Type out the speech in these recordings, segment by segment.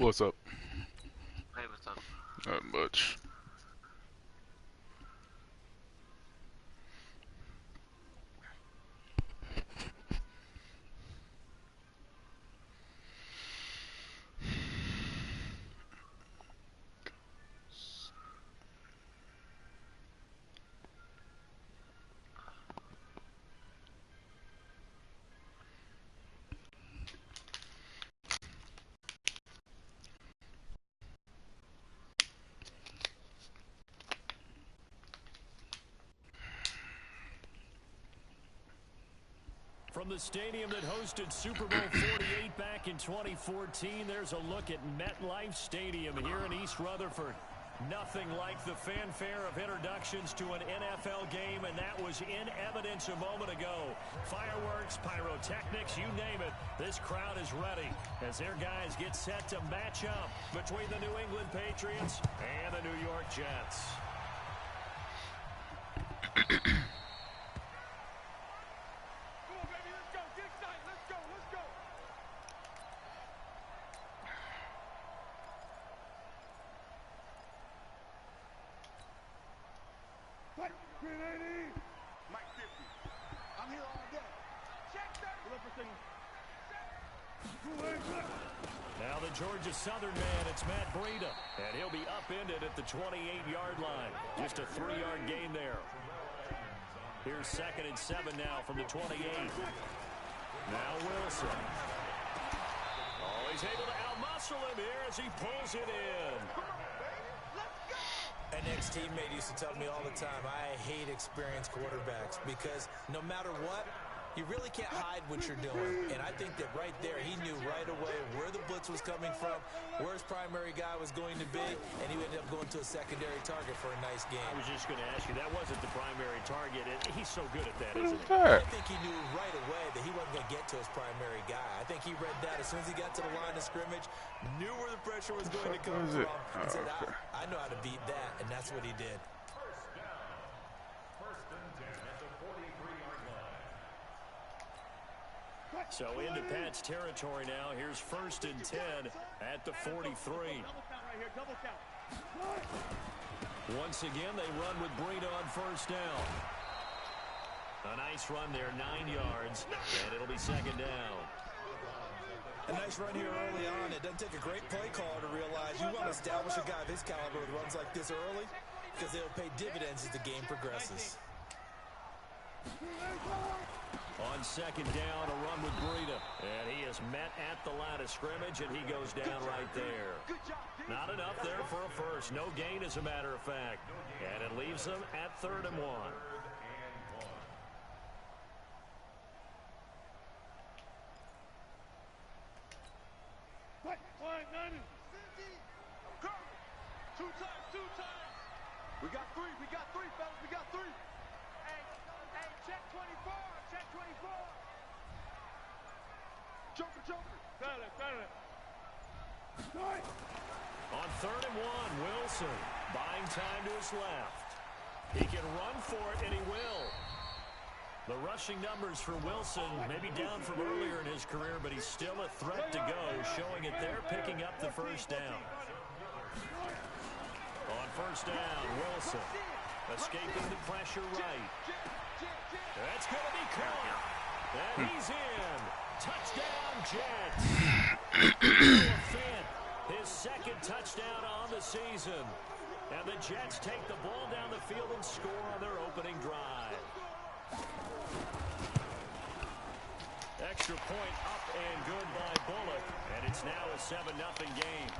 What's up? Hey, what's up? Not much. From the stadium that hosted Super Bowl 48 back in 2014, there's a look at MetLife Stadium here in East Rutherford. Nothing like the fanfare of introductions to an NFL game, and that was in evidence a moment ago. Fireworks, pyrotechnics, you name it. This crowd is ready as their guys get set to match up between the New England Patriots and the New York Jets. Now the Georgia Southern man, it's Matt Breida, and he'll be upended at the 28-yard line. Just a 3-yard gain there. Here's 2nd and 7 now from the 28. Now Wilson. Oh, he's able to outmuscle him here as he pulls it in. An ex-teammate used to tell me all the time, I hate experienced quarterbacks because no matter what, you really can't hide what you're doing. And I think that right there, he knew right away where the blitz was coming from, where his primary guy was going to be, and he ended up going to a secondary target for a nice game. I was just going to ask you, that wasn't the primary target. He's so good at that, isn't he? I think he knew right away that he wasn't going to get to his primary guy. I think he read that as soon as he got to the line of scrimmage, knew where the pressure was going to come from, and said, I know how to beat that, and that's what he did. So into Pat's territory now. Here's 1st and 10 at the 43. Once again, they run with Breida on 1st down. A nice run there, 9 yards, and it'll be 2nd down. A nice run here early on. It doesn't take a great play caller to realize you want to establish a guy of his caliber with runs like this early because they'll pay dividends as the game progresses. On 2nd down, a run with Breida. And he is met at the line of scrimmage, and he goes down right there. Not enough there for a first. No gain, as a matter of fact. And it leaves them at 3rd and 1. We got three, fellas, we got three. Hey, check 24, check 24. Joker. On 3rd and 1, Wilson buying time to his left. He can run for it, and he will. The rushing numbers for Wilson may be down from earlier in his career, but he's still a threat to go, showing it there, picking up the 1st down. On 1st down, Wilson escaping the pressure right. That's going to be caught. And he's in. Touchdown, Jets. His 2nd touchdown on the season. And the Jets take the ball down the field and score on their opening drive. Extra point up and good by Bullock. And it's now a 7-0 game.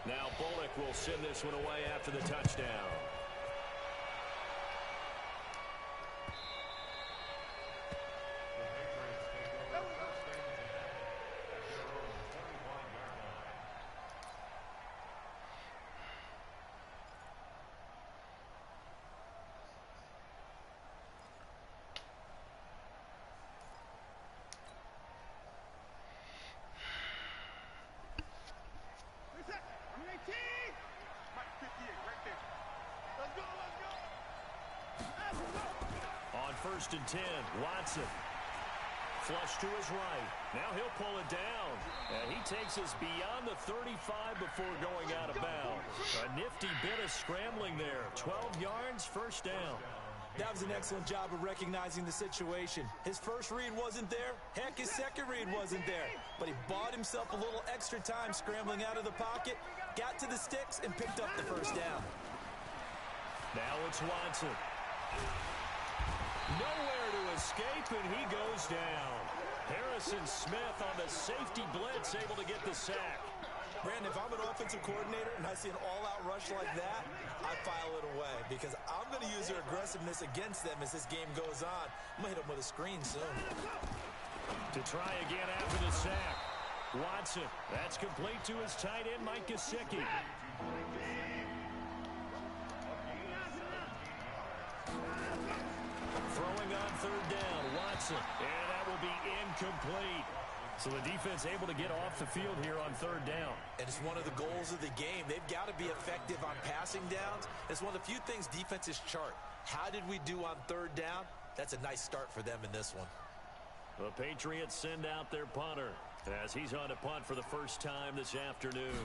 Now Bullock will send this one away after the touchdown. 1st and 10. Watson. Flush to his right. Now he'll pull it down. And he takes us beyond the 35 before going out of bounds. A nifty bit of scrambling there. 12 yards, 1st down. That was an excellent job of recognizing the situation. His first read wasn't there. Heck, his second read wasn't there. But he bought himself a little extra time scrambling out of the pocket, got to the sticks, and picked up the 1st down. Now it's Watson. Nowhere to escape, and he goes down. Harrison Smith on the safety blitz, able to get the sack. Brandon, if I'm an offensive coordinator and I see an all-out rush like that, I file it away because I'm going to use their aggressiveness against them as this game goes on. I'm going to hit them with a screen soon. To try again after the sack. Watson, that's complete to his tight end, Mike Gesicki. Throwing on 3rd down, Watson, and that will be incomplete. So the defense able to get off the field here on 3rd down. And it's one of the goals of the game. They've got to be effective on passing downs. It's one of the few things defenses chart. How did we do on 3rd down? That's a nice start for them in this one. The Patriots send out their punter as he's on to punt for the first time this afternoon.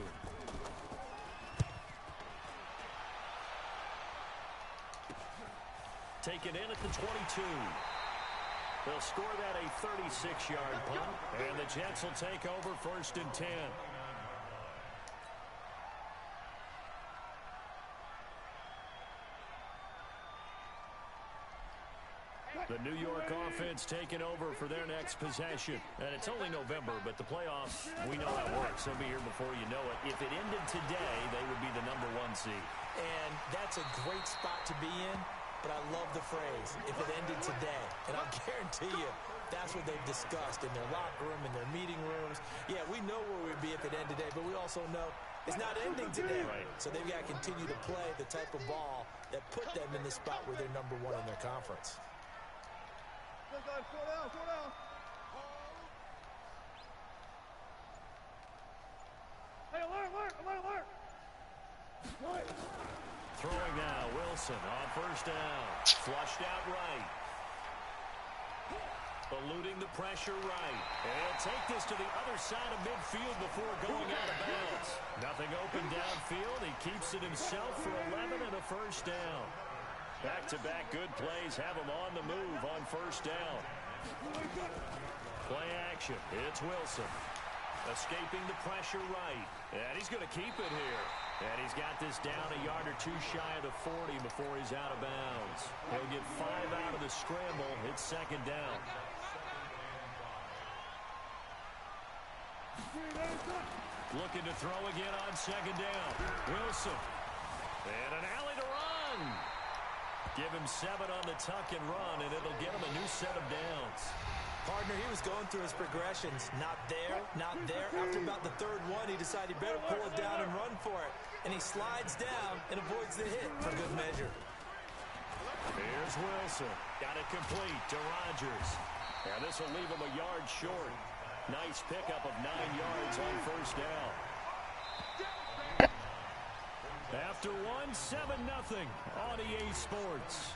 Taken in at the 22. They'll score that a 36-yard punt, and the Jets will take over 1st and 10. The New York offense taking over for their next possession. And it's only November, but the playoffs, we know how it works. They'll be here before you know it. If it ended today, they would be the #1 seed. And that's a great spot to be in. But I love the phrase, if it ended today. And I'll guarantee you, that's what they've discussed in their locker room, in their meeting rooms. Yeah, we know where we'd be if it ended today, but we also know it's not ending today. Right. So they've got to continue to play the type of ball that put them in the spot where they're #1 in their conference. Slow down, slow down. Hey, alert. Throwing now, Wilson on 1st down. Flushed out right. Eluding the pressure right. And he'll take this to the other side of midfield before going out of bounds. Nothing open downfield. He keeps it himself for 11 and a 1st down. Back-to-back good plays have him on the move on 1st down. Play action. It's Wilson. Escaping the pressure right. And he's going to keep it here. And he's got this down a yard or two shy of the 40 before he's out of bounds. He'll get 5 out of the scramble. It's 2nd down. Looking to throw again on 2nd down. Wilson. And an alley to run. Give him 7 on the tuck and run, and it'll get him a new set of downs. Partner, he was going through his progressions. Not there, not there. After about the 3rd one, he decided he better pull it down and run for it. And he slides down and avoids the hit for good measure. Here's Wilson. Got it complete to Rodgers. And this will leave him a yard short. Nice pickup of 9 yards on 1st down. After one, 7-0 on EA Sports.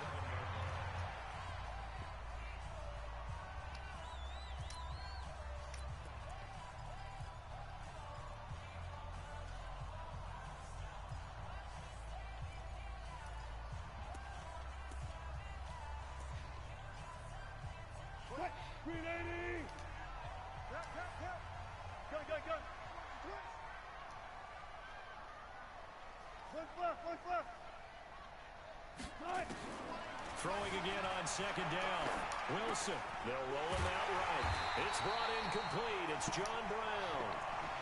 Throwing again on 2nd down. Wilson. They'll roll him out right. It's brought in complete. It's John Brown.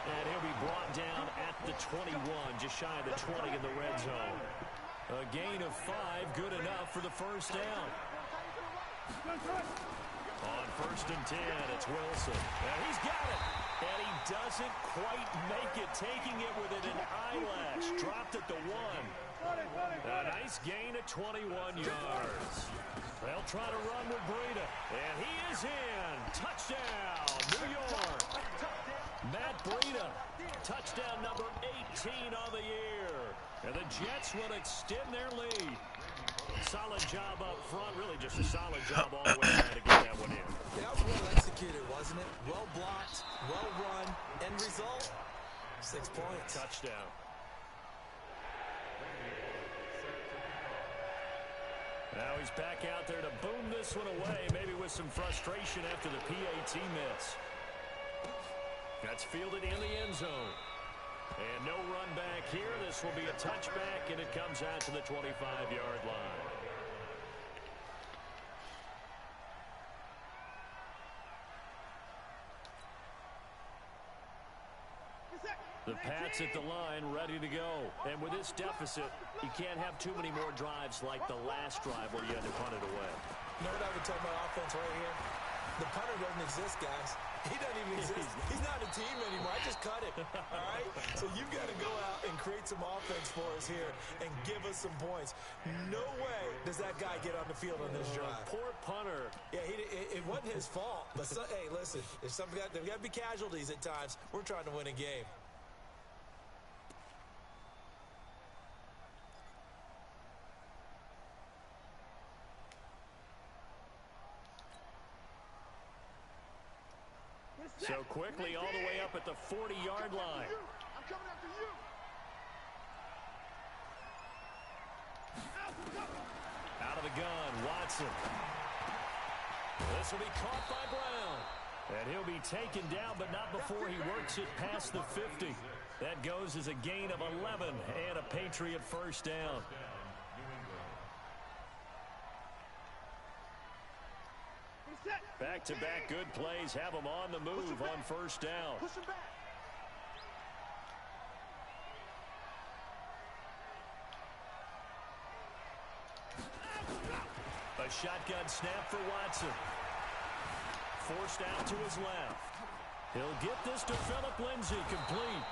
And he'll be brought down at the 21, just shy of the 20 in the red zone. A gain of 5, good enough for the 1st down. On 1st and 10, it's Wilson. And he's got it. And he doesn't quite make it, taking it within an eyelash. Dropped at the 1. A nice gain of 21 yards. They'll try to run with Breida. And he is in. Touchdown, New York. Matt Breida, touchdown number 18 on the year. And the Jets will extend their lead. solid job up front. Really just a solid job all the way around to get that one in. Yeah, that was well executed, wasn't it? Well blocked, well run. End result, 6 points. Touchdown. Now he's back out there to boom this one away, maybe with some frustration after the PAT miss. That's fielded in the end zone. And no run back here. This will be a touchback, and it comes out to the 25-yard line. The Pats at the line, ready to go. And with this deficit, you can't have too many more drives like the last drive where you had to punt it away. You know what I would tell my offense right here? The punter doesn't exist, guys. He doesn't even exist. He's not a team anymore. I just cut it, all right? So you've got to go out and create some offense for us here and give us some points. No way does that guy get on the field on this drive. Poor punter. Yeah, it wasn't his fault. But, hey, listen, there's got to be casualties at times. We're trying to win a game. So quickly all the way up at the 40-yard line. I'm coming after you. Out of the gun, Watson. This will be caught by Brown. And he'll be taken down, but not before he works it past the 50. That goes as a gain of 11 and a Patriot first down. Back-to-back good plays have them on the move on first down. Push him back. A shotgun snap for Watson. Forced out to his left. He'll get this to Phillip Lindsay, complete.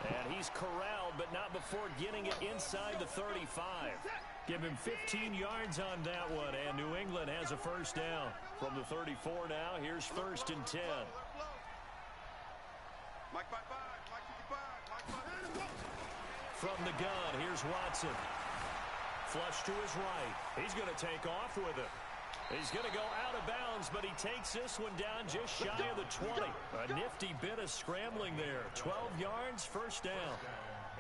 And he's corralled, but not before getting it inside the 35. Give him 15 yards on that one, and New England has a first down. From the 34 now, here's first and 10. From the gun, here's Watson. Flush to his right. He's going to take off with it. He's going to go out of bounds, but he takes this one down just shy of the 20. A nifty bit of scrambling there. 12 yards, first down.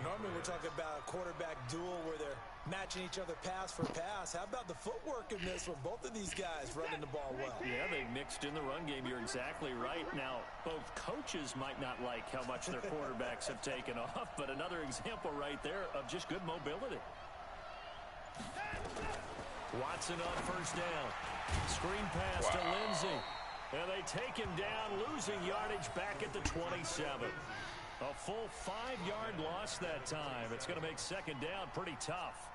Normally we're talking about a quarterback duel where they're matching each other pass for pass. How about the footwork in this with both of these guys running the ball well? Yeah, they mixed in the run game. You're exactly right. Now, both coaches might not like how much their quarterbacks have taken off, but another example right there of just good mobility. Watson on first down. Screen pass to Lindsay. And they take him down, losing yardage back at the 27. A full 5-yard loss that time. It's going to make second down pretty tough.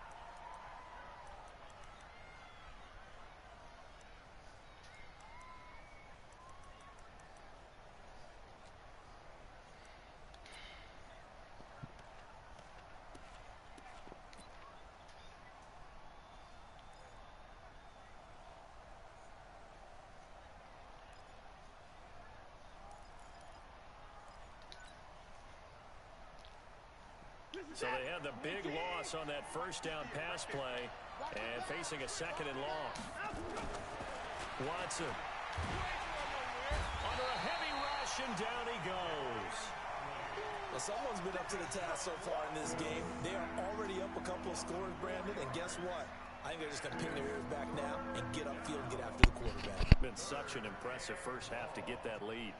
So they had the big loss on that first down pass play and facing a second and long. Watson under a heavy rush, and down he goes. Well, someone's been up to the task so far in this game. They are already up a couple of scores, Brandon, and guess what? I think they're just going to ping their ears back now and get upfield and get after the quarterback. Been such an impressive first half to get that lead.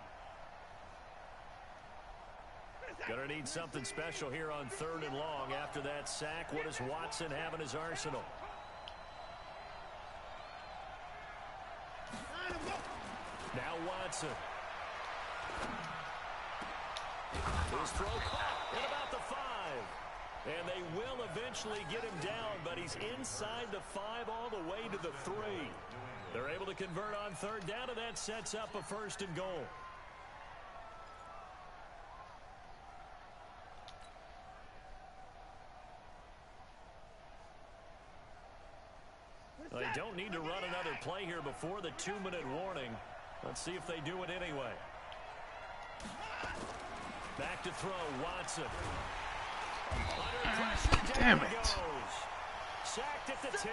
Gonna need something special here on third and long. After that sack, what does Watson have in his arsenal? Now Watson. His throw caught at about the 5. And they will eventually get him down, but he's inside the 5 all the way to the 3. They're able to convert on third down, and that sets up a first and goal. They don't need to run another play here before the 2-minute warning. Let's see if they do it anyway. Back to throw, Watson. Under pressure, down he goes. Sacked at the 10.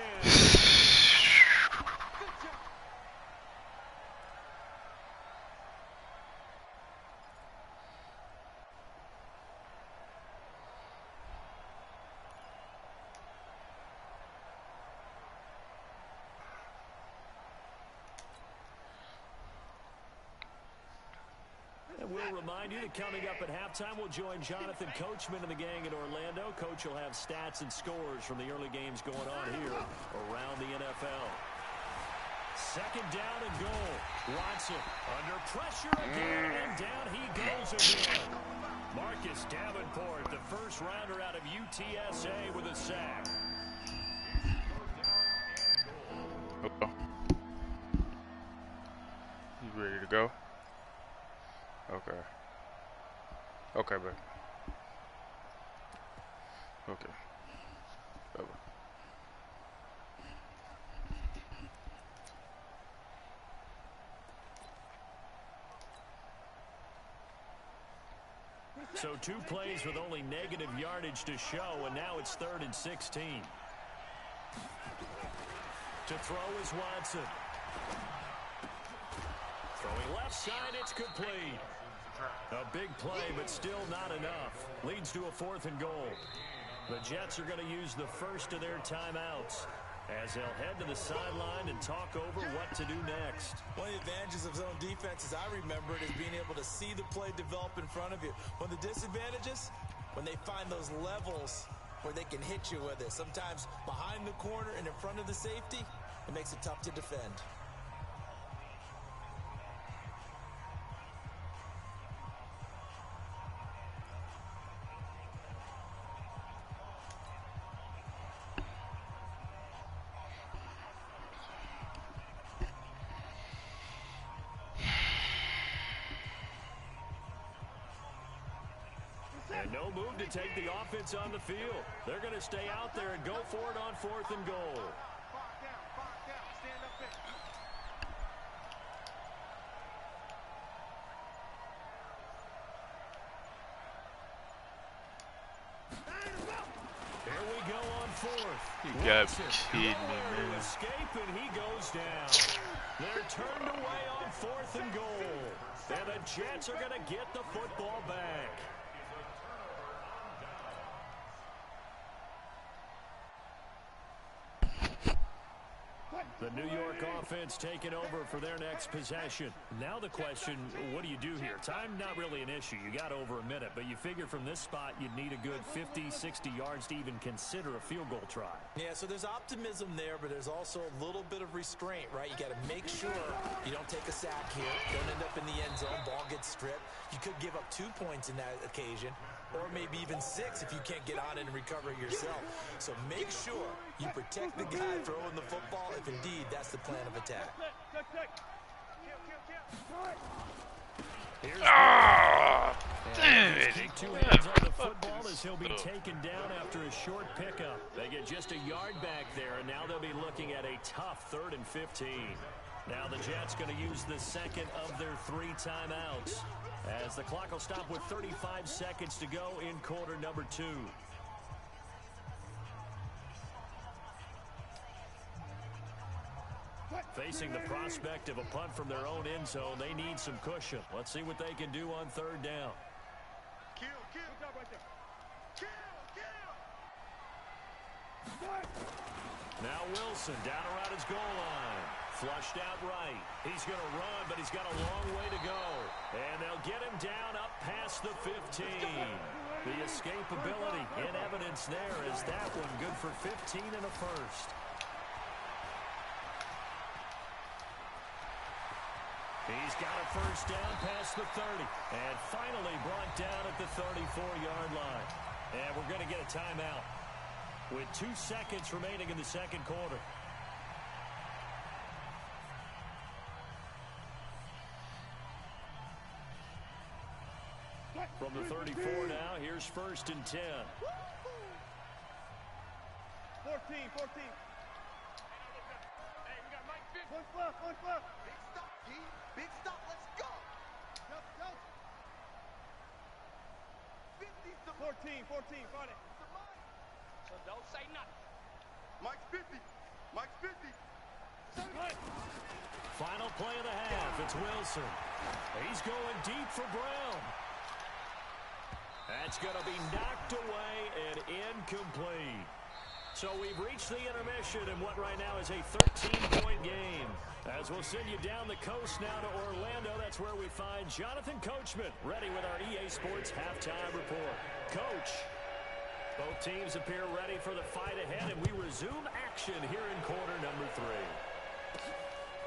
And we'll remind you that coming up at halftime, we'll join Jonathan Coachman and the gang in Orlando. Coach will have stats and scores from the early games going on here around the NFL. Second down and goal. Watson under pressure again, and down he goes again. Marcus Davenport, the first rounder out of UTSA, with a sack. You ready to go? Okay. Okay, bud. Okay. Bye-bye. So 2 plays with only negative yardage to show, and now it's 3rd and 16. To throw is Watson. Throwing left side, it's complete. A big play, but still not enough. Leads to a 4th and goal. The Jets are going to use the first of their timeouts as they'll head to the sideline and talk over what to do next. One of the advantages of zone defense, as I remember it, is being able to see the play develop in front of you. One of the disadvantages, when they find those levels where they can hit you with it. Sometimes behind the corner and in front of the safety, it makes it tough to defend. And no move to take the offense on the field. They're going to stay out there and go for it on 4th and goal. Stand up there. Here we go on 4th. You gotta be kidding me, man. Escape, and he goes down. They're turned away on 4th and goal. And the Jets are going to get the football back. The New York offense taking over for their next possession. Now the question, what do you do here? Time not really an issue. You got over a minute, but you figure from this spot you'd need a good 50, 60 yards to even consider a field goal try. Yeah, so there's optimism there, but there's also a little bit of restraint, right? You got to make sure you don't take a sack here. Don't end up in the end zone. Ball gets stripped. You could give up 2 points in that occasion, or maybe even 6 if you can't get on it and recover it yourself. So make sure you protect the guy throwing the football if indeed that's the plan of attack. Damn it. Take 2 hands on the football as he'll be taken down after a short pickup. They get just a yard back there, and now they'll be looking at a tough 3rd and 15. Now the Jets going to use the second of their 3 timeouts, as the clock will stop with 35 seconds to go in quarter number 2. Facing the prospect of a punt from their own end zone, they need some cushion. Let's see what they can do on 3rd down. Kill. Good job right there. Kill. Now Wilson down around his goal line. Flushed out right. He's going to run, but he's got a long way to go. And they'll get him down up past the 15. The escapability in evidence there is that one good for 15 and a first. He's got a first down past the 30. And finally brought down at the 34-yard line. And we're going to get a timeout with 2 seconds remaining in the second quarter. From the 34 now, here's 1st and 10. 14. Hey, we got Mike 50. One flip. Big stop, G. Big stop. Let's go. Go. 50's the 14. Fight it. So don't say nothing. Mike's 50. Mike's 50. Final play of the half. It's Wilson. He's going deep for Brown. That's going to be knocked away and incomplete. So we've reached the intermission in what right now is a 13-point game. As we'll send you down the coast now to Orlando, that's where we find Jonathan Coachman ready with our EA Sports halftime report. Coach, both teams appear ready for the fight ahead, and we resume action here in quarter number 3.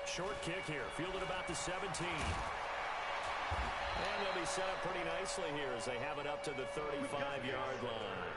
Short kick here, fielded about the 17. And they'll be set up pretty nicely here as they have it up to the 35-yard line.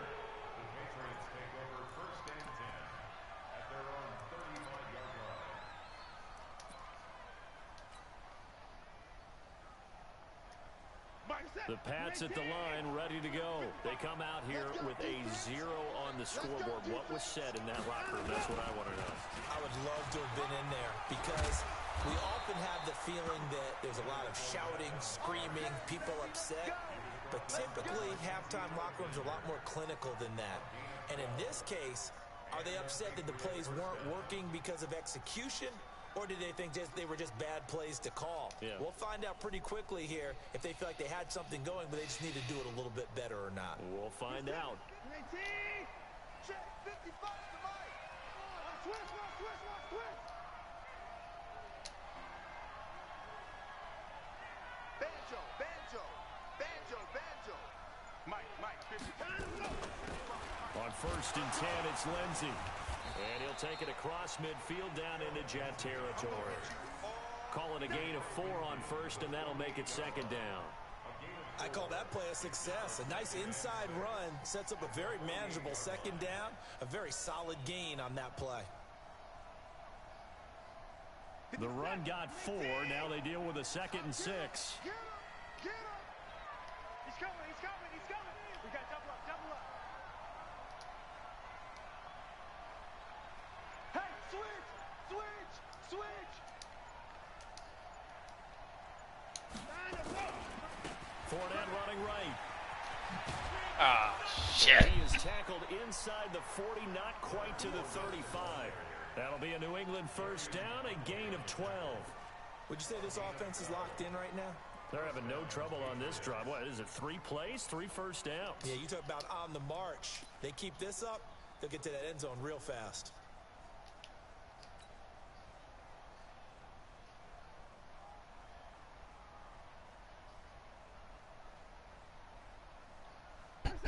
The Pats at the line, ready to go. They come out here with a 0 on the scoreboard. What was said in that locker room? That's what I want to know. I would love to have been in there because we often have the feeling that there's a lot of shouting, screaming, people upset. But typically, halftime locker rooms are a lot more clinical than that. And in this case, are they upset that the plays weren't working because of execution? Or did they think they were just bad plays to call? Yeah. We'll find out pretty quickly here if they feel like they had something going, but they just need to do it a little bit better or not. We'll find out. Check 55 to Mike. Twist. Banjo. Mike, 50. On 1st and 10, it's Lindsey. And he'll take it across midfield down into Jet territory. Calling a gain of 4 on 1st, and that'll make it 2nd down. I call that play a success. A nice inside run sets up a very manageable 2nd down. A very solid gain on that play. The run got 4. Now they deal with a 2nd and 6. Get him. He's coming. We got double up. Hey, switch. Fournette running right. Ah, shit. He is tackled inside the 40, not quite to the 35. That'll be a New England 1st down, a gain of 12. Would you say this offense is locked in right now? They're having no trouble on this drive. What is it, 3 plays, 3 first downs? Yeah, you talk about on the march. They keep this up, they'll get to that end zone real fast.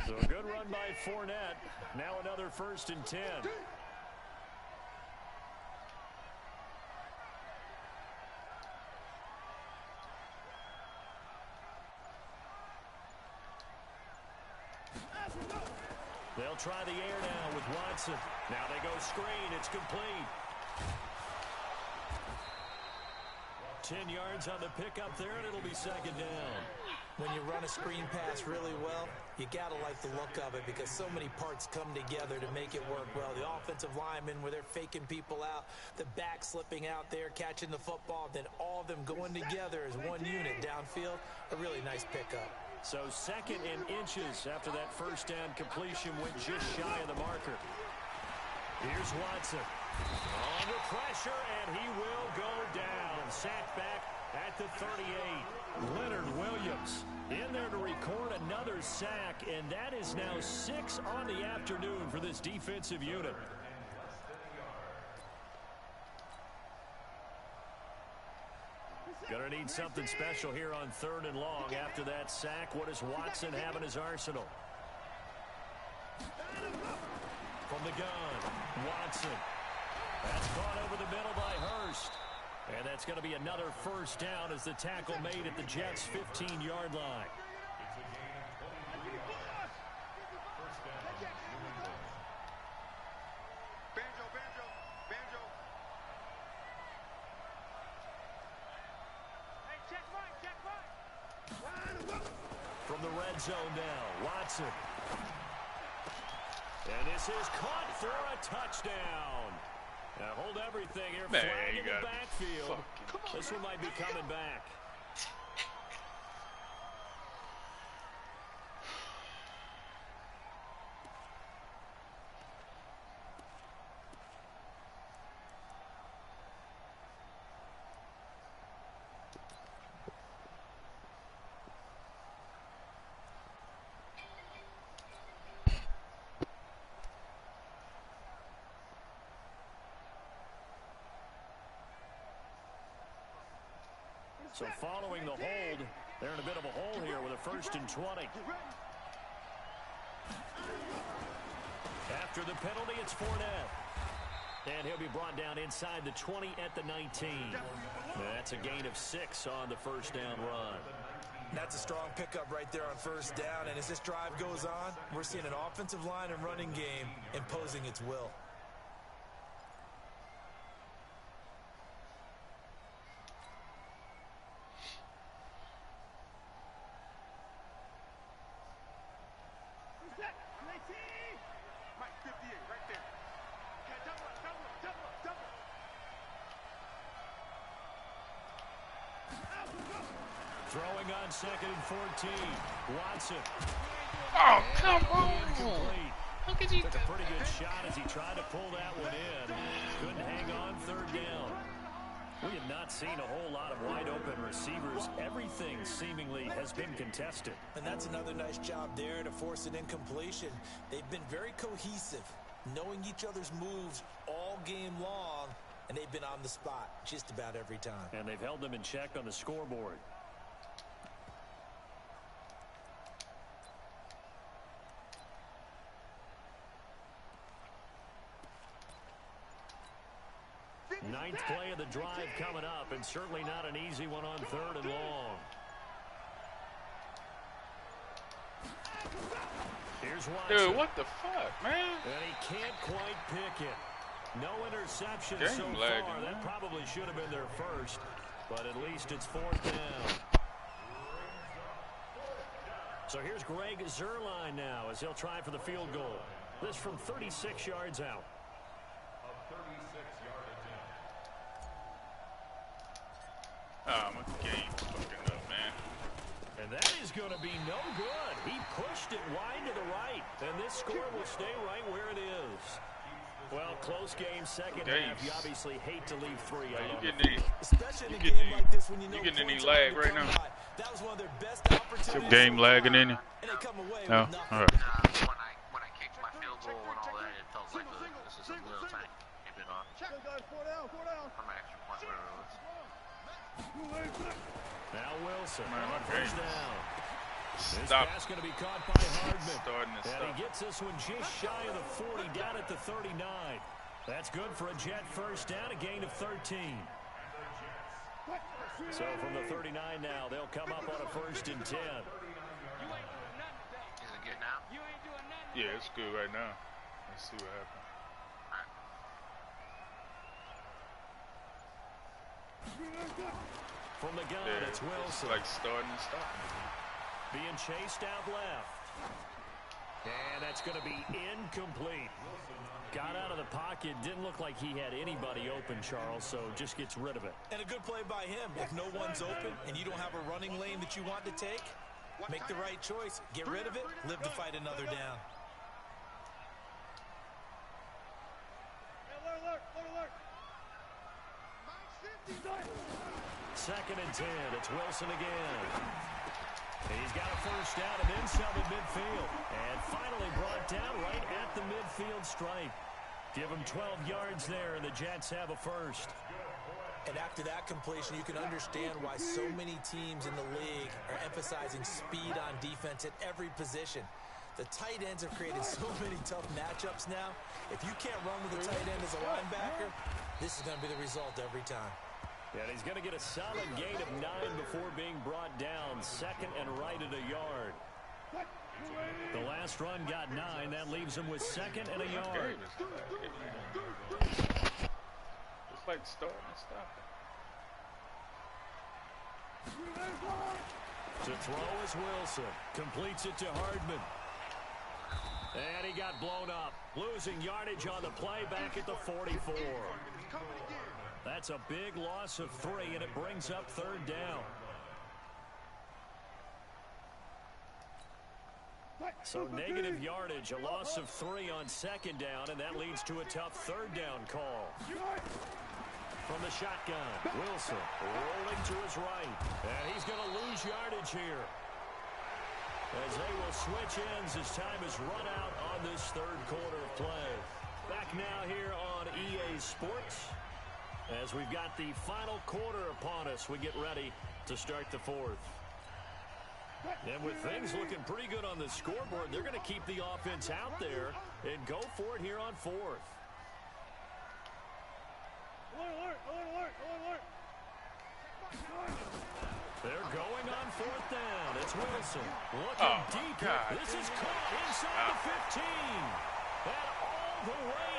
So a good run by Fournette. Now another 1st and 10. They'll try the air now with Watson. Now they go screen. It's complete. 10 yards on the pickup there, and it'll be 2nd down. When you run a screen pass really well, you got to like the look of it because so many parts come together to make it work well. The offensive linemen, where they're faking people out, the back slipping out there, catching the football, then all of them going together as one unit downfield. A really nice pickup. So 2nd and inches after that 1st down completion went just shy of the marker. Here's Watson. Under pressure, and he will go down. Sacked back at the 38. Leonard Williams in there to record another sack, and that is now 6 on the afternoon for this defensive unit. Gonna need something special here on 3rd and long. After that sack, what does Watson have in his arsenal? From the gun, Watson. That's caught over the middle by Hurst. And that's going to be another 1st down as the tackle made at the Jets' 15-yard line. Banjo. Hey, check Mike. From the red zone now, Watson. And this is caught for a touchdown. Now hold everything here. Man, Flag you in the got backfield. fucking This one might be coming back. So following the hold, they're in a bit of a hole here with a 1st and 20. After the penalty, it's Fournette. And he'll be brought down inside the 20 at the 19. That's a gain of 6 on the 1st down run. That's a strong pickup right there on 1st down. And as this drive goes on, we're seeing an offensive line and running game imposing its will. Mike 58 right there. Okay, double up. Throwing on 2nd and 14. Watson. Oh, come on. Incomplete. How could you Took do a pretty good that? shot as he tried to pull that one in. Couldn't hang on 3rd down. We have not seen a whole lot of wide open receivers. Everything seemingly has been contested. And that's another nice job there to force an incompletion. They've been very cohesive, knowing each other's moves all game long, and they've been on the spot just about every time. And they've held them in check on the scoreboard. Ninth play of the drive coming up, and certainly not an easy one on 3rd and long. Here's Watson. Dude, what the fuck, man? And he can't quite pick it. No interception Game so lagging, far. That man. probably should have been their first, but at least it's 4th down. So here's Greg Zuerlein now as he'll try for the field goal. This from 36 yards out. Oh, my game's fucking up, man. And that is going to be no good. He pushed it wide to the right, and this score will stay right where it is. Well, close game, second half. You obviously hate to leave 3 out. You getting any, Especially in a game like this when you know you getting any points are lag hard to right come now? by. That was one of their best opportunities. Your game so lagging far, in you? and they come away No? with nothing. All right. When I kicked my field goal and all that, it felt like this is a little tiny bit on. Check. Guys, 4 down. From my extra point, whatever it was. Now Wilson Man, on my 1st game. down. This Stop. pass going to be caught by Hardman. Starting to And stop. he gets this one just shy of the 40, down at the 39. That's good for a Jet 1st down, a gain of 13. So from the 39 now, they'll come up on a 1st and 10. Is it good now? Yeah, it's good right now. Let's see what happens. From the gun, Yeah, it's Wilson. like starting and stopping. Being chased out left. And that's going to be incomplete. Got out of the pocket. Didn't look like he had anybody open, Charles, so just gets rid of it. And a good play by him. If no one's open and you don't have a running lane that you want to take, make the right choice. Get rid of it. Live to fight another down. Alert. 2nd and 10. It's Wilson again. He's got a 1st down and then some at midfield. And finally brought down right at the midfield stripe. Give him 12 yards there, and the Jets have a 1st. And after that completion, you can understand why so many teams in the league are emphasizing speed on defense at every position. The tight ends have created so many tough matchups now. If you can't run with a tight end as a linebacker, this is going to be the result every time. And he's going to get a solid gain of 9 before being brought down. 2nd and right at a yard. The last run got 9. That leaves him with 2nd and a yard. It's like starting and stopping. To throw is Wilson. Completes it to Hardman. And he got blown up. Losing yardage on the play back at the 44. That's a big loss of 3, and it brings up 3rd down. So negative yardage, a loss of 3 on 2nd down, and that leads to a tough 3rd down call. From the shotgun, Wilson rolling to his right, and he's going to lose yardage here. As they will switch ends as time is run out on this 3rd quarter of play. Back now here on EA Sports. As we've got the final quarter upon us, we get ready to start the fourth. And with things looking pretty good on the scoreboard, they're going to keep the offense out there and go for it here on fourth. They're going on fourth down. It's Wilson looking deep. This is caught inside the 15. And all the way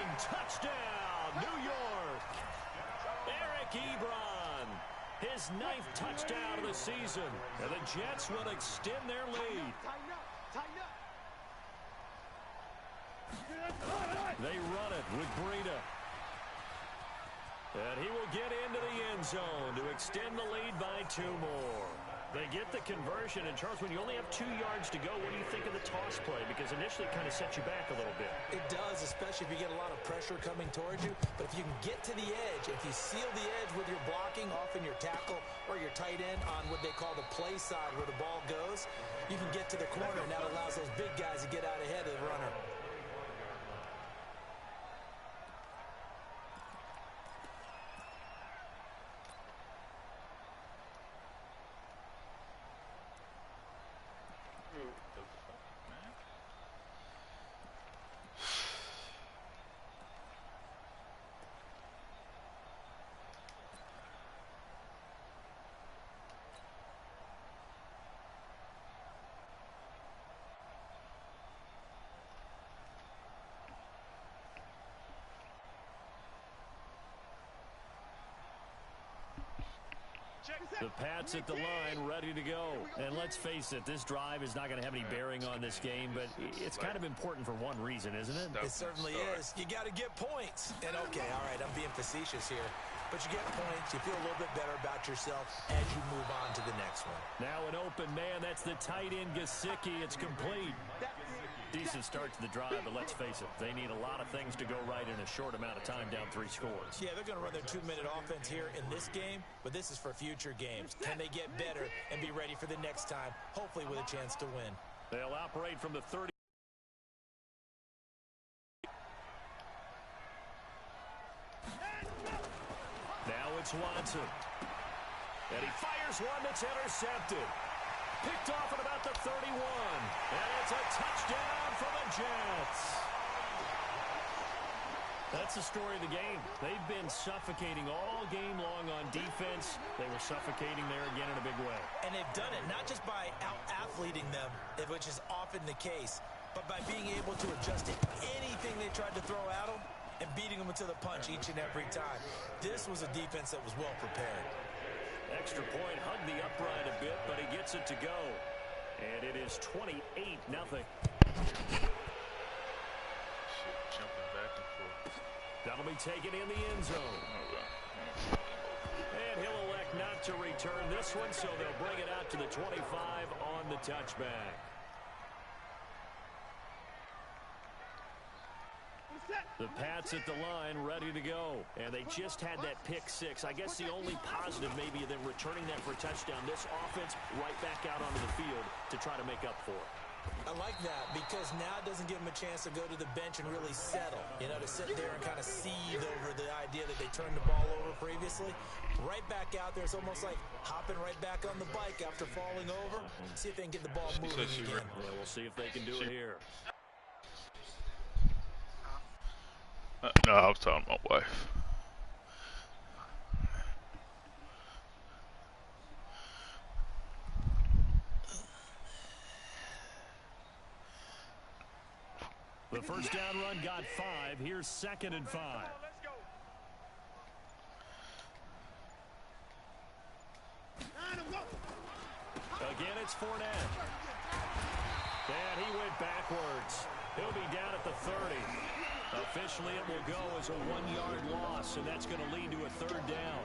in. Touchdown, New York. Eric Ebron. His ninth touchdown of the season. And the Jets will extend their lead. They run it with Breida. And he will get into the end zone to extend the lead by 2 more. They get the conversion. And, Charles, when you only have 2 yards to go, what do you think of the toss play? Because initially it kind of sets you back a little bit. It does, especially if you get a lot of pressure coming towards you. But if you can get to the edge, if you seal the edge with your blocking, often your tackle or your tight end on what they call the play side where the ball goes, you can get to the corner, and that allows those big guys to get out ahead of the runner. The Pats at the line, ready to go. And let's face it, this drive is not going to have any bearing on this game, but it's kind of important for one reason, isn't it? It certainly is. You got to get points. And, okay, all right, I'm being facetious here. But you get points, you feel a little bit better about yourself as you move on to the next one. Now an open man, that's the tight end, Gesicki. It's complete. Decent start to the drive, but let's face it, they need a lot of things to go right in a short amount of time, down 3 scores. Yeah, they're going to run their 2-minute offense here in this game, but this is for future games. Can they get better and be ready for the next time, hopefully with a chance to win? They'll operate from the 30. Now it's Watson. And he fires one that's intercepted. Picked off at about the 31. And it's a touchdown for the Jets. That's the story of the game. They've been suffocating all game long on defense. They were suffocating there again in a big way. And they've done it not just by out-athleting them, which is often the case, but by being able to adjust to anything they tried to throw at them and beating them to the punch each and every time. This was a defense that was well prepared. Extra point, hugged the upright a bit, but he gets it to go. And it is 28-0. That'll be taken in the end zone. And he'll elect not to return this one, so they'll bring it out to the 25 on the touchback. The Pats at the line, ready to go. And they just had that pick 6. I guess the only positive maybe of them returning that for a touchdown. This offense right back out onto the field to try to make up for it. I like that because now it doesn't give them a chance to go to the bench and really settle. You know, to sit there and kind of seethe over the idea that they turned the ball over previously. Right back out there. It's almost like hopping right back on the bike after falling over. See if they can get the ball moving again. Yeah, we'll see if they can do it here. No, I was talking about my wife. The first down run got 5. Here's 2nd and 5. Again, it's Fournette. And he went backwards. He'll be down at the 30. Officially, it will go as a 1-yard loss, and that's going to lead to a 3rd down.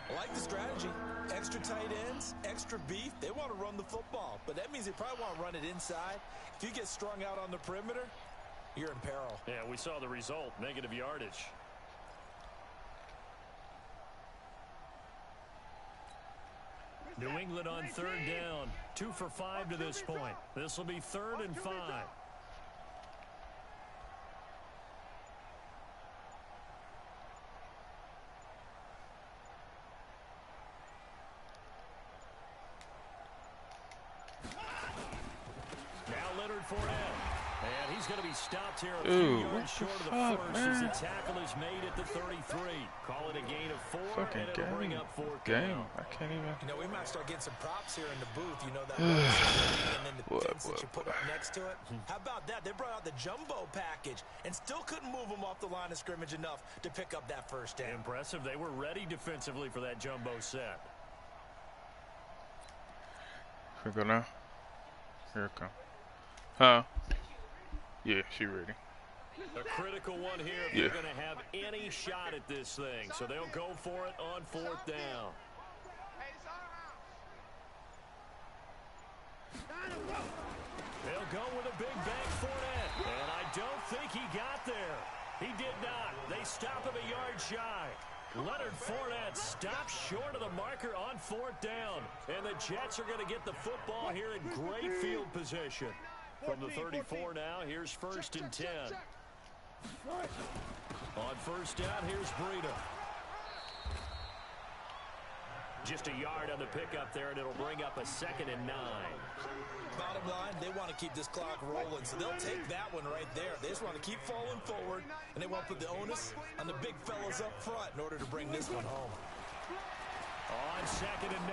I like the strategy. Extra tight ends, extra beef. They want to run the football, but that means they probably want to run it inside. If you get strung out on the perimeter, you're in peril. Yeah, we saw the result, negative yardage. New England on 3rd down. 2 for 5 to this point. This will be 3rd and 5. Fournette. And he's going to be stopped here a few yards short of the first as the tackle is made at the 33. Call it a gain of 4, and it'll bring up 4th down. I can't even. You know, we might start getting some props here in the booth. You know that and then the pins that you put up next to it. How about that? They brought out the jumbo package and still couldn't move them off the line of scrimmage enough to pick up that first down. Impressive. They were ready defensively for that jumbo set. Here we go now. Here it comes. Huh? Yeah, she ready. A critical one here if they're going to have any shot at this thing. So they'll go for it on 4th down. They'll go with a big bang Fournette. And I don't think he got there. He did not. They stop him a yard shy. Leonard Fournette stops short of the marker on 4th down. And the Jets are going to get the football here in great field position. From the 34 now, here's 1st and 10. On 1st down, here's Breida. Just a yard on the pickup there, and it'll bring up a 2nd and 9. Bottom line, they want to keep this clock rolling, so they'll take that one right there. They just want to keep falling forward, and they want to put the onus on the big fellas up front in order to bring this one home. On 2nd and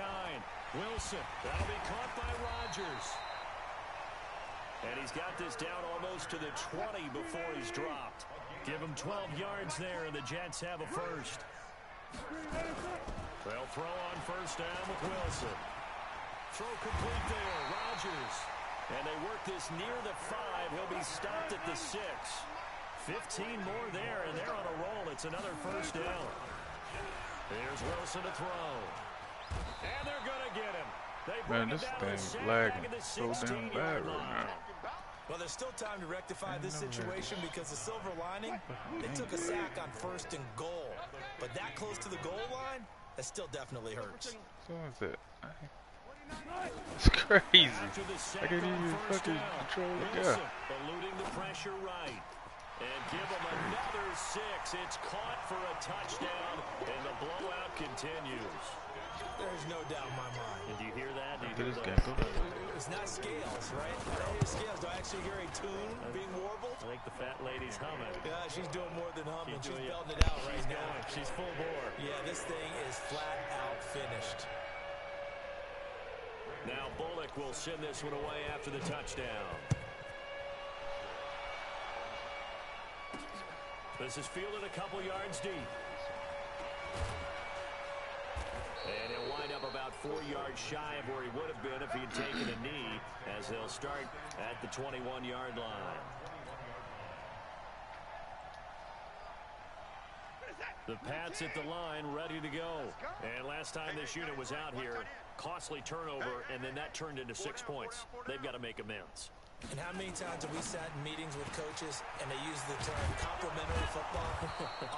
9, Wilson. That'll be caught by Rodgers. And he's got this down almost to the 20 before he's dropped. Give him 12 yards there, and the Jets have a first. They'll throw on 1st down with Wilson. Throw complete there, Rodgers. And they work this near the 5. He'll be stopped at the 6. 15 more there, and they're on a roll. It's another 1st down. Here's Wilson to throw. And they're going to get him. Man, this thing's lagging so damn bad right now. Well, there's still time to rectify this situation because the silver lining, they took a sack on 1st and goal. But that close to the goal line, that still definitely hurts. So is it? It's crazy. I can't even fucking control the guy. Eluding the pressure right. And give him another 6. It's caught for a touchdown, and the blowout continues. There's no doubt in my mind. And do you hear that? It's not scales, right? I don't hear scales. Do I actually hear a tune being warbled? I think the fat lady's humming. Yeah, she's doing more than humming. She's belting it out right now. She's full bore. Yeah, this thing is flat out finished. Now Bullock will send this one away after the touchdown. This is fielded a couple yards deep. And he'll wind up about 4 yards shy of where he would have been if he had taken a knee, as they'll start at the 21-yard line. The Pats at the line, ready to go. And last time this unit was out here, costly turnover, and then that turned into 6 points. They've got to make amends. And how many times have we sat in meetings with coaches and they use the term complementary football?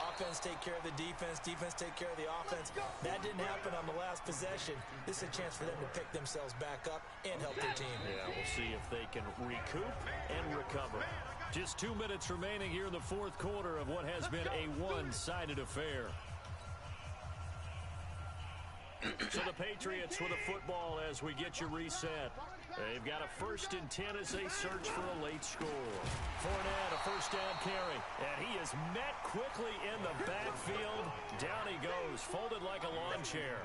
Offense take care of the defense, defense take care of the offense. That didn't happen on the last possession. This is a chance for them to pick themselves back up and help their team. Yeah, we'll see if they can recoup and recover. Just 2 minutes remaining here in the 4th quarter of what has been a one-sided affair. So the Patriots with a football as we get you reset. They've got a 1st and 10 as they search for a late score. Fournette, a 1st down carry. And he is met quickly in the backfield. Down he goes, folded like a lawn chair.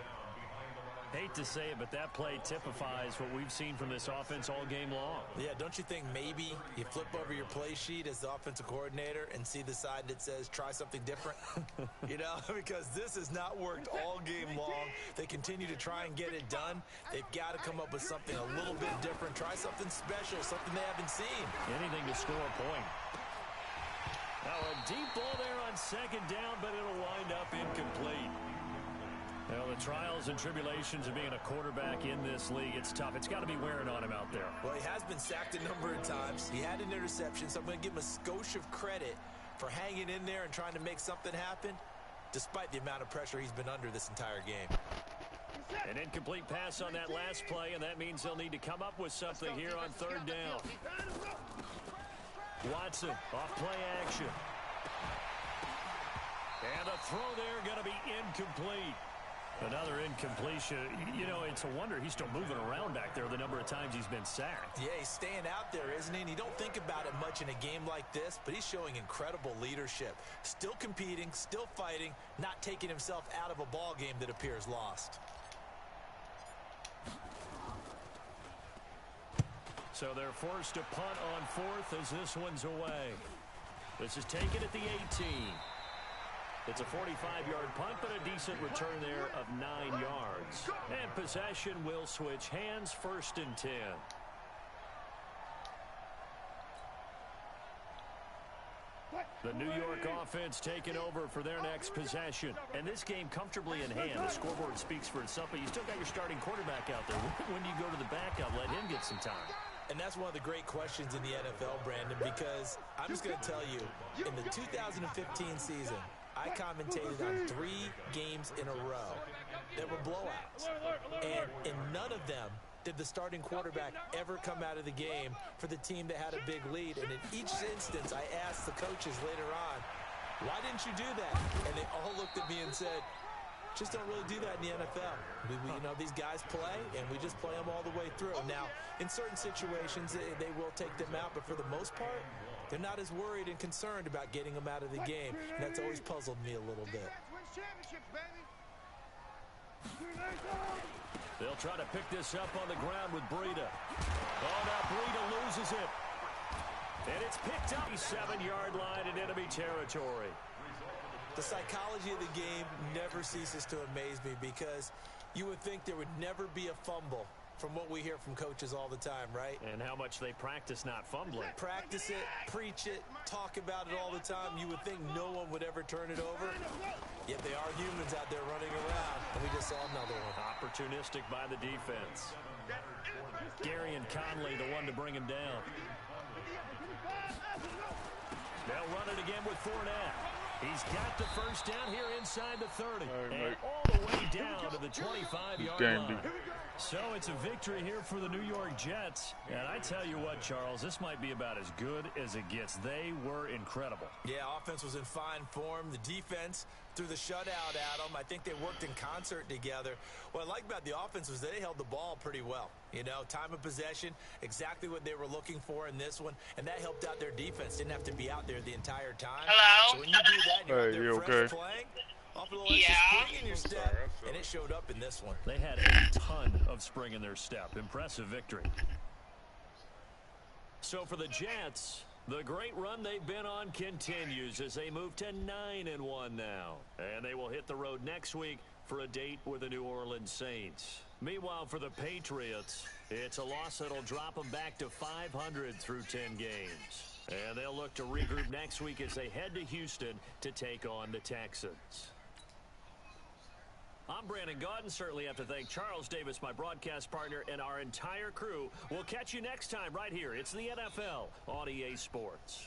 Hate to say it, but that play typifies what we've seen from this offense all game long. Yeah, don't you think maybe you flip over your play sheet as the offensive coordinator and see the side that says try something different? You know, because this has not worked all game long. They continue to try and get it done. They've got to come up with something a little bit different. Try something special, something they haven't seen. Anything to score a point. Now a deep ball there on 2nd down, but it'll wind up incomplete. Well, the trials and tribulations of being a quarterback in this league, it's tough. It's got to be wearing on him out there. Well, he has been sacked a number of times. He had an interception, so I'm going to give him a skosh of credit for hanging in there and trying to make something happen, despite the amount of pressure he's been under this entire game. An incomplete pass on that last play, and that means they'll need to come up with something here on 3rd down. Watson, off play action. And a throw there going to be incomplete. Another incompletion. You know, it's a wonder he's still moving around back there the number of times he's been sacked. Yeah, he's staying out there, isn't he? And you don't think about it much in a game like this, but he's showing incredible leadership. Still competing, still fighting, not taking himself out of a ball game that appears lost. So they're forced to punt on fourth as this one's away. This is taken at the 18. It's a 45-yard punt, but a decent return there of 9 yards. And possession will switch hands, 1st and 10. The New York offense taking over for their next possession. And this game comfortably in hand. The scoreboard speaks for itself, but you still got your starting quarterback out there. When do you go to the backup? Let him get some time. And that's one of the great questions in the NFL, Brandon, because I'm just going to tell you, in the 2015 season, I commentated on 3 games in a row that were blowouts. And in none of them did the starting quarterback ever come out of the game for the team that had a big lead. And in each instance, I asked the coaches later on, why didn't you do that? And they all looked at me and said, just don't really do that in the NFL. You know, these guys play, and we just play them all the way through. Now, in certain situations, they will take them out, but for the most part, they're not as worried and concerned about getting them out of the game. And that's always puzzled me a little bit. They'll try to pick this up on the ground with Breida. Oh, now Breida loses it. And it's picked up 7-yard line in enemy territory. The psychology of the game never ceases to amaze me because you would think there would never be a fumble from what we hear from coaches all the time, right? And how much they practice not fumbling. Practice it, preach it, talk about it all the time. You would think no one would ever turn it over. Yet they are humans out there running around, and we just saw another one. Opportunistic by the defense. Gary and Conley, the one to bring him down. They'll run it again with Fournette. He's got the first down here inside the 30. And all the way down to the 25-yard line. So it's a victory here for the New York Jets. And I tell you what, Charles, this might be about as good as it gets. They were incredible. Yeah, offense was in fine form. The defense threw the shutout at them. I think they worked in concert together. What I like about the offense was they held the ball pretty well. You know, time of possession, exactly what they were looking for in this one. And that helped out their defense. Didn't have to be out there the entire time. Hello? So when you do that, you're out there you fresh okay? playing. Off a little extra spring in your step, and it showed up in this one. They had a ton of spring in their step. Impressive victory. So for the Jets, the great run they've been on continues as they move to 9-1 now. And they will hit the road next week for a date with the New Orleans Saints. Meanwhile, for the Patriots, it's a loss that'll drop them back to 500 through 10 games. And they'll look to regroup next week as they head to Houston to take on the Texans. I'm Brandon Gaudin. Certainly have to thank Charles Davis, my broadcast partner, and our entire crew. We'll catch you next time right here. It's the NFL on EA Sports.